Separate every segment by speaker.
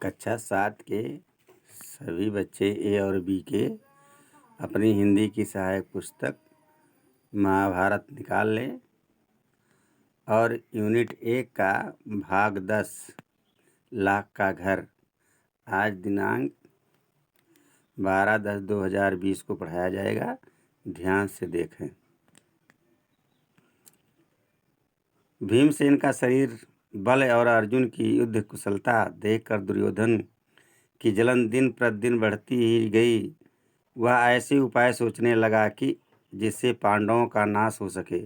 Speaker 1: कक्षा 7 के सभी बच्चे ए और बी के अपनी हिंदी की सहायक पुस्तक महाभारत निकाल लें और यूनिट 1 का भाग 10 लाख का घर आज दिनांक 12/10/2020 को पढ़ाया जाएगा। ध्यान से देखें। भीमसेन का शरीर बल और अर्जुन की युद्ध कुशलता देखकर दुर्योधन की जलन दिन प्रतिदिन बढ़ती ही गई। वह ऐसे उपाय सोचने लगा कि जिससे पांडवों का नाश हो सके।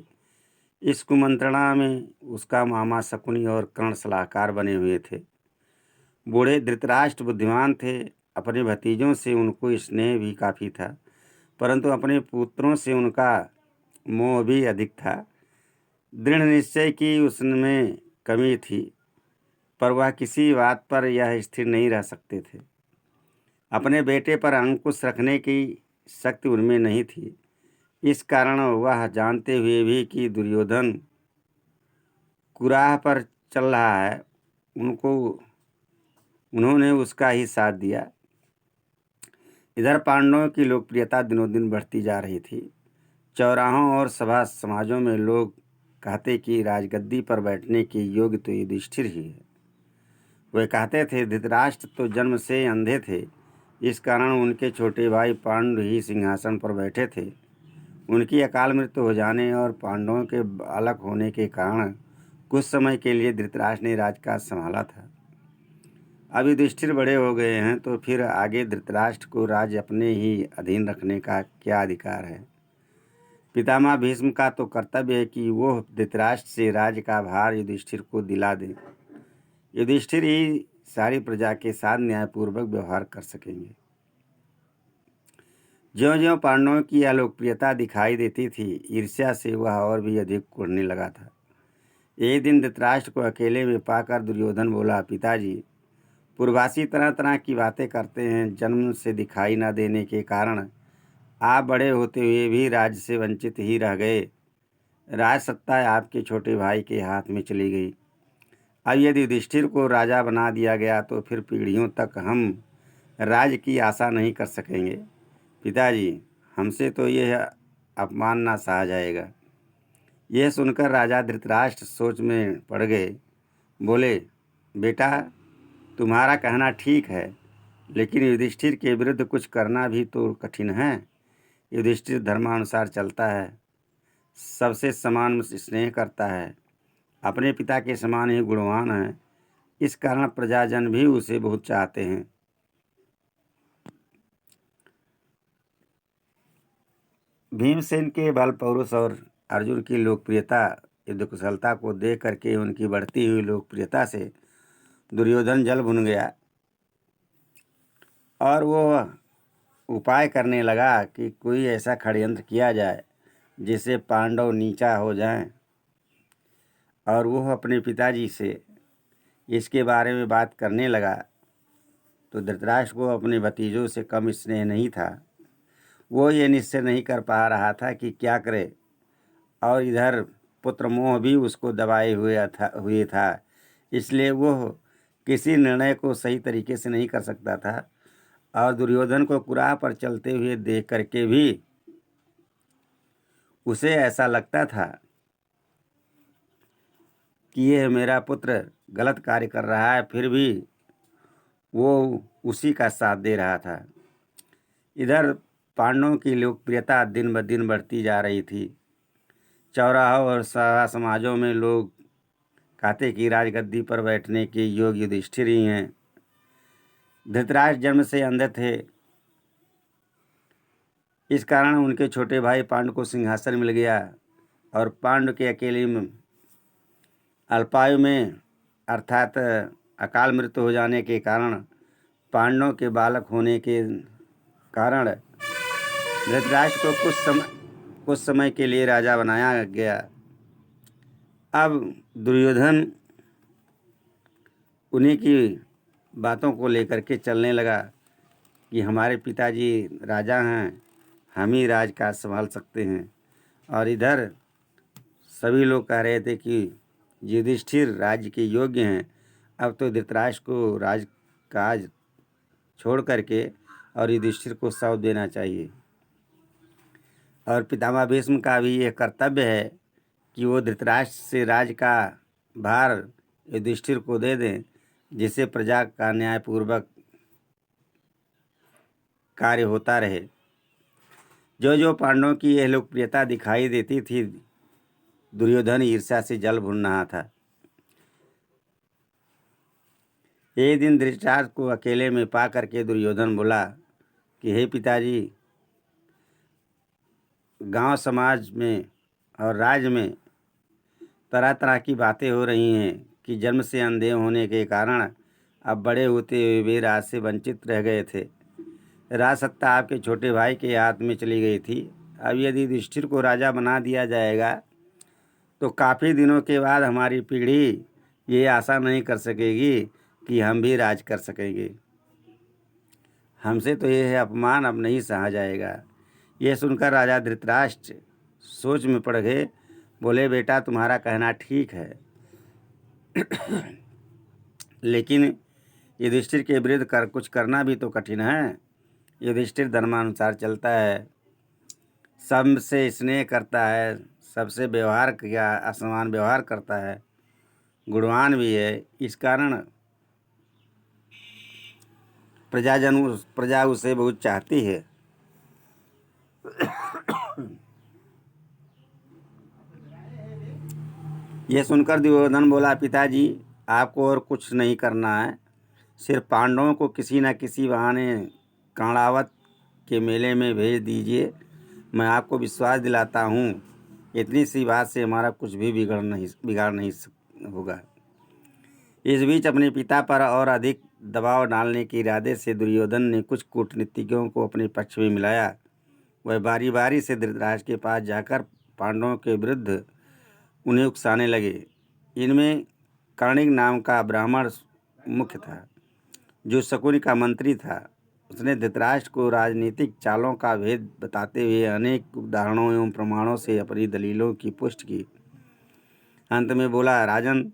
Speaker 1: इस कुमंत्रणा में उसका मामा शकुनी और कर्ण सलाहकार बने हुए थे। बूढ़े धृतराष्ट्र बुद्धिमान थे। अपने भतीजों से उनको स्नेह भी काफ़ी था, परंतु अपने पुत्रों से उनका मोह भी अधिक था। दृढ़ निश्चय की उसमें कमी थी, पर वह किसी बात पर यह स्थिर नहीं रह सकते थे। अपने बेटे पर अंकुश रखने की शक्ति उनमें नहीं थी। इस कारण वह जानते हुए भी कि दुर्योधन कुराह पर चल रहा है, उन्होंने उसका ही साथ दिया। इधर पांडवों की लोकप्रियता दिनों दिन बढ़ती जा रही थी। चौराहों और सभा समाजों में लोग कहते कि राजगद्दी पर बैठने के योग्य तो युधिष्ठिर ही है। वे कहते थे धृतराष्ट्र तो जन्म से अंधे थे, इस कारण उनके छोटे भाई पांडु ही सिंहासन पर बैठे थे। उनकी अकाल मृत्यु हो जाने और पांडवों के बालक होने के कारण कुछ समय के लिए धृतराष्ट्र ने राजकाज संभाला था। अब युधिष्ठिर बड़े हो गए हैं तो फिर आगे धृतराष्ट्र को राज्य अपने ही अधीन रखने का क्या अधिकार है। पितामह भीष्म का तो कर्तव्य है कि वो धृतराष्ट्र से राज्य का भार युधिष्ठिर को दिला दें। युधिष्ठिर ही सारी प्रजा के साथ न्यायपूर्वक व्यवहार कर सकेंगे। ज्यों-ज्यों पांडवों की अलोकप्रियता दिखाई देती थी, ईर्ष्या से वह और भी अधिक कुढ़ने लगा था। एक दिन धृतराष्ट्र को अकेले में पाकर दुर्योधन बोला, पिताजी, पूर्ववासी तरह तरह की बातें करते हैं। जन्म से दिखाई न देने के कारण आप बड़े होते हुए भी राज्य से वंचित ही रह गए। राज सत्ता आपके छोटे भाई के हाथ में चली गई। अब यदि युधिष्ठिर को राजा बना दिया गया तो फिर पीढ़ियों तक हम राज्य की आशा नहीं कर सकेंगे। पिताजी, हमसे तो यह अपमान ना सहा जाएगा। यह सुनकर राजा धृतराष्ट्र सोच में पड़ गए। बोले, बेटा, तुम्हारा कहना ठीक है, लेकिन युधिष्ठिर के विरुद्ध कुछ करना भी तो कठिन है। युधिष्ठिर धर्मानुसार चलता है, सबसे समान स्नेह करता है, अपने पिता के समान ही गुणवान है। इस कारण प्रजाजन भी उसे बहुत चाहते हैं। भीमसेन के बल पौरुष और अर्जुन की लोकप्रियता युद्ध कुशलता को देख करके उनकी बढ़ती हुई लोकप्रियता से दुर्योधन जल भुन गया और वो उपाय करने लगा कि कोई ऐसा षड्यंत्र किया जाए जिससे पांडव नीचा हो जाएं। और वह अपने पिताजी से इसके बारे में बात करने लगा तो धृतराष्ट्र को अपने भतीजों से कम स्नेह नहीं था। वो ये निश्चय नहीं कर पा रहा था कि क्या करे, और इधर पुत्र मोह भी उसको दबाए हुए था। इसलिए वो किसी निर्णय को सही तरीके से नहीं कर सकता था। और दुर्योधन को कुराह पर चलते हुए देख करके भी उसे ऐसा लगता था कि यह मेरा पुत्र गलत कार्य कर रहा है, फिर भी वो उसी का साथ दे रहा था। इधर पांडवों की लोकप्रियता दिन ब दिन बढ़ती जा रही थी। चौराहों और सभा समाजों में लोग कहते कि राजगद्दी पर बैठने के योग्य युधिष्ठिर ही हैं। धृतराष्ट्र जन्म से अंधे थे, इस कारण उनके छोटे भाई पांडु को सिंहासन मिल गया और पांडु के अकेले में अल्पायु में अर्थात अकाल मृत्यु हो जाने के कारण पांडवों के बालक होने के कारण धृतराष्ट्र को कुछ समय के लिए राजा बनाया गया। अब दुर्योधन उन्हीं की बातों को लेकर के चलने लगा कि हमारे पिताजी राजा हैं, हम ही राजकाज संभाल सकते हैं। और इधर सभी लोग कह रहे थे कि युधिष्ठिर राज्य के योग्य हैं। अब तो धृतराष्ट्र को राज काज छोड़ करके और युधिष्ठिर को सौंप देना चाहिए। और पितामह भीष्म का भी यह कर्तव्य है कि वो धृतराष्ट्र से राज्य का भार युधिष्ठिर को दे दें, जिससे प्रजा का न्यायपूर्वक कार्य होता रहे। जो जो पांडवों की यह लोकप्रियता दिखाई देती थी, दुर्योधन ईर्ष्या से जल भुन रहा था। एक दिन धृतराष्ट्र को अकेले में पा करके दुर्योधन बोला कि हे पिताजी, गांव समाज में और राज्य में तरह तरह की बातें हो रही हैं कि जन्म से अंधे होने के कारण अब बड़े होते हुए वे राज से वंचित रह गए थे। राज सत्ता आपके छोटे भाई के हाथ में चली गई थी। अब यदि युधिष्ठिर को राजा बना दिया जाएगा तो काफ़ी दिनों के बाद हमारी पीढ़ी ये आशा नहीं कर सकेगी कि हम भी राज कर सकेंगे। हमसे तो यह अपमान अब नहीं सहा जाएगा। यह सुनकर राजा धृतराष्ट्र सोच में पड़ गए। बोले, बेटा तुम्हारा कहना ठीक है, लेकिन युधिष्ठिर के विरुद्ध कुछ करना भी तो कठिन है। युधिष्ठिर धर्मानुसार चलता है, सबसे स्नेह करता है, सबसे व्यवहार किया असमान व्यवहार करता है, गुणवान भी है। इस कारण प्रजा उसे बहुत चाहती है। यह सुनकर दुर्योधन बोला, पिताजी आपको और कुछ नहीं करना है, सिर्फ पांडवों को किसी न किसी बहाने कर्णावत के मेले में भेज दीजिए। मैं आपको विश्वास दिलाता हूँ, इतनी सी बात से हमारा कुछ भी बिगाड़ नहीं होगा। इस बीच अपने पिता पर और अधिक दबाव डालने के इरादे से दुर्योधन ने कुछ कूटनीतिज्ञों को अपने पक्ष में मिलाया। वह बारी बारी से धृतराष्ट्र के पास जाकर पांडवों के विरुद्ध उन्हें उकसाने लगे। इनमें कर्णिक नाम का ब्राह्मण मुख्य था, जो शकुनि का मंत्री था। उसने धृतराष्ट्र को राजनीतिक चालों का भेद बताते हुए अनेक उदाहरणों एवं प्रमाणों से अपनी दलीलों की पुष्टि की। अंत में बोला, राजन,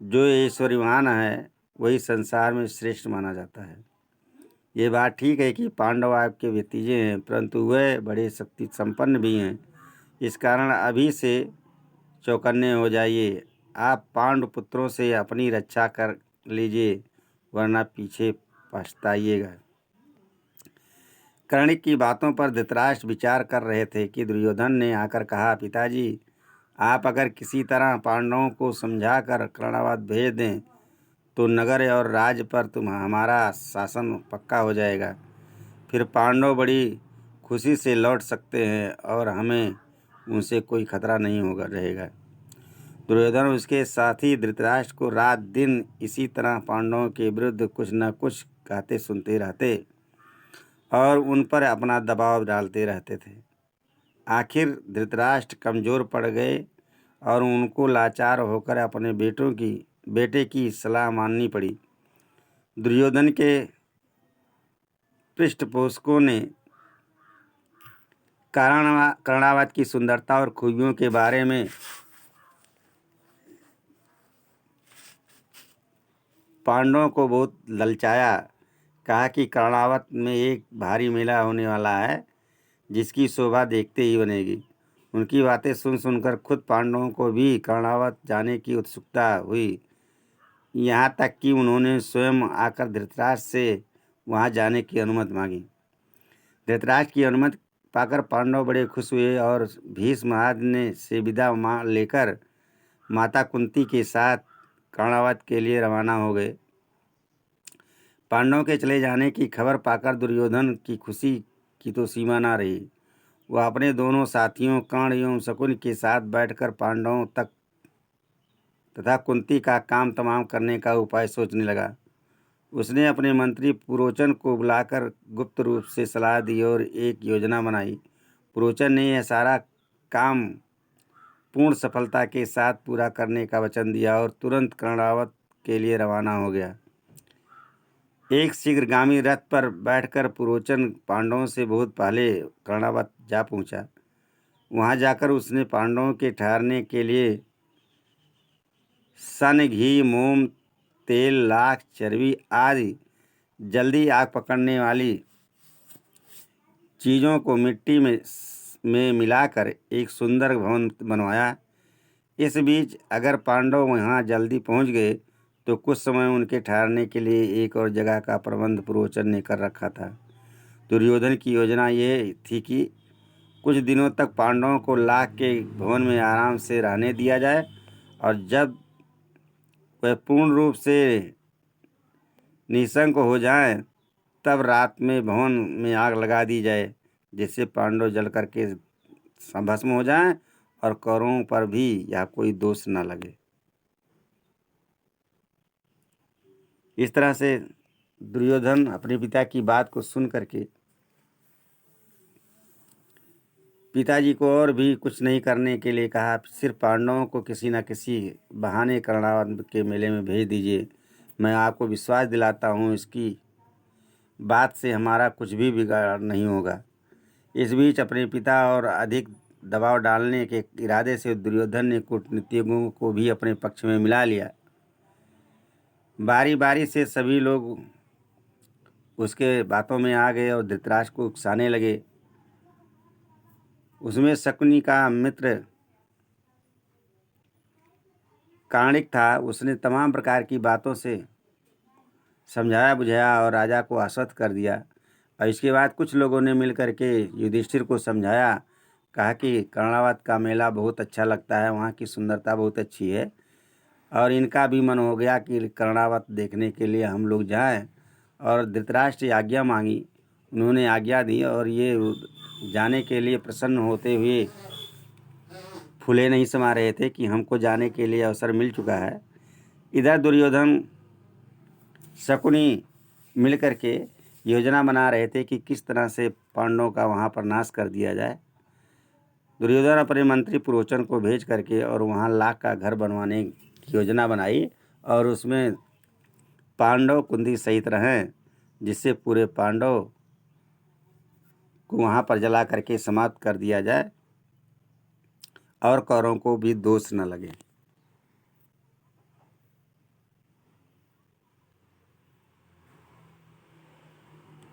Speaker 1: जो ऐश्वर्यवान है वही संसार में श्रेष्ठ माना जाता है। ये बात ठीक है कि पांडव आपके भतीजे हैं, परंतु वह बड़े शक्ति संपन्न भी हैं। इस कारण अभी से चौकन्ने हो जाइए। आप पांडु पुत्रों से अपनी रक्षा कर लीजिए, वरना पीछे पछताइएगा। कर्णिक की बातों पर धृतराष्ट्र विचार कर रहे थे कि दुर्योधन ने आकर कहा, पिताजी आप अगर किसी तरह पांडवों को समझाकर कर्णावत भेज दें तो नगर और राज्य पर हमारा शासन पक्का हो जाएगा। फिर पांडव बड़ी खुशी से लौट सकते हैं और हमें उनसे कोई खतरा नहीं होगा रहेगा। दुर्योधन उसके साथी धृतराष्ट्र को रात दिन इसी तरह पांडवों के विरुद्ध कुछ न कुछ कहते सुनते रहते और उन पर अपना दबाव डालते रहते थे। आखिर धृतराष्ट्र कमज़ोर पड़ गए और उनको लाचार होकर अपने बेटे की सलाह माननी पड़ी। दुर्योधन के पृष्ठपोषकों ने कर्णावत की सुंदरता और खूबियों के बारे में पांडवों को बहुत ललचाया। कहा कि कर्णावत में एक भारी मेला होने वाला है, जिसकी शोभा देखते ही बनेगी। उनकी बातें सुनकर खुद पांडवों को भी कर्णावत जाने की उत्सुकता हुई। यहाँ तक कि उन्होंने स्वयं आकर धृतराष्ट्र से वहाँ जाने की अनुमति मांगी। धृतराष्ट्र की अनुमति पाकर पांडव बड़े खुश हुए और भीष्म आदि ने से विदा लेकर माता कुंती के साथ कर्णावत के लिए रवाना हो गए। पांडवों के चले जाने की खबर पाकर दुर्योधन की खुशी की तो सीमा ना रही। वह अपने दोनों साथियों कर्ण एवं शकुनि के साथ बैठकर पांडवों तक तथा कुंती का काम तमाम करने का उपाय सोचने लगा। उसने अपने मंत्री पुरोचन को बुलाकर गुप्त रूप से सलाह दी और एक योजना बनाई। पुरोचन ने यह सारा काम पूर्ण सफलता के साथ पूरा करने का वचन दिया और तुरंत कर्णावत के लिए रवाना हो गया। एक शीघ्रगामी रथ पर बैठकर पुरोचन पांडवों से बहुत पहले कर्णावत जा पहुंचा। वहां जाकर उसने पांडवों के ठहरने के लिए सन, घी, मोम, तेल, लाख, चर्बी आदि जल्दी आग पकड़ने वाली चीज़ों को मिट्टी में मिलाकर एक सुंदर भवन बनवाया। इस बीच अगर पांडव वहाँ जल्दी पहुँच गए तो कुछ समय उनके ठहरने के लिए एक और जगह का प्रबंध पुरोचन ने कर रखा था। दुर्योधन की योजना ये थी कि कुछ दिनों तक पांडवों को लाख के भवन में आराम से रहने दिया जाए और जब वह पूर्ण रूप से निशंक हो जाएं, तब रात में भवन में आग लगा दी जाए, जिससे पांडव जल करके भस्म हो जाएं और कौरवों पर भी यह कोई दोष न लगे। इस तरह से दुर्योधन अपने पिता की बात को सुन करके पिताजी को और भी कुछ नहीं करने के लिए कहा, सिर्फ पांडवों को किसी न किसी बहाने कर्णावत के मेले में भेज दीजिए। मैं आपको विश्वास दिलाता हूँ, इसकी बात से हमारा कुछ भी बिगाड़ नहीं होगा। इस बीच अपने पिता और अधिक दबाव डालने के इरादे से दुर्योधन ने कूटनीतिज्ञों को भी अपने पक्ष में मिला लिया। बारी बारी से सभी लोग उसके बातों में आ गए और धृतराष्ट्र को उकसाने लगे। उसमें शकुनी का मित्र काणिक था। उसने तमाम प्रकार की बातों से समझाया बुझाया और राजा को आश्वस्त कर दिया। और इसके बाद कुछ लोगों ने मिलकर के युधिष्ठिर को समझाया, कहा कि कर्णावत का मेला बहुत अच्छा लगता है, वहाँ की सुंदरता बहुत अच्छी है और इनका भी मन हो गया कि कर्णावत देखने के लिए हम लोग जाएं। और धृतराष्ट्र आज्ञा मांगी, उन्होंने आज्ञा दी और ये जाने के लिए प्रसन्न होते हुए फूले नहीं समा रहे थे कि हमको जाने के लिए अवसर मिल चुका है। इधर दुर्योधन शकुनी मिल कर के योजना बना रहे थे कि किस तरह से पांडवों का वहाँ पर नाश कर दिया जाए। दुर्योधन अपने मंत्री पुरोचन को भेज करके और वहाँ लाख का घर बनवाने की योजना बनाई और उसमें पांडव कुंती सहित रहें, जिससे पूरे पांडव को वहाँ पर जला करके समाप्त कर दिया जाए और कौरवों को भी दोष न लगे।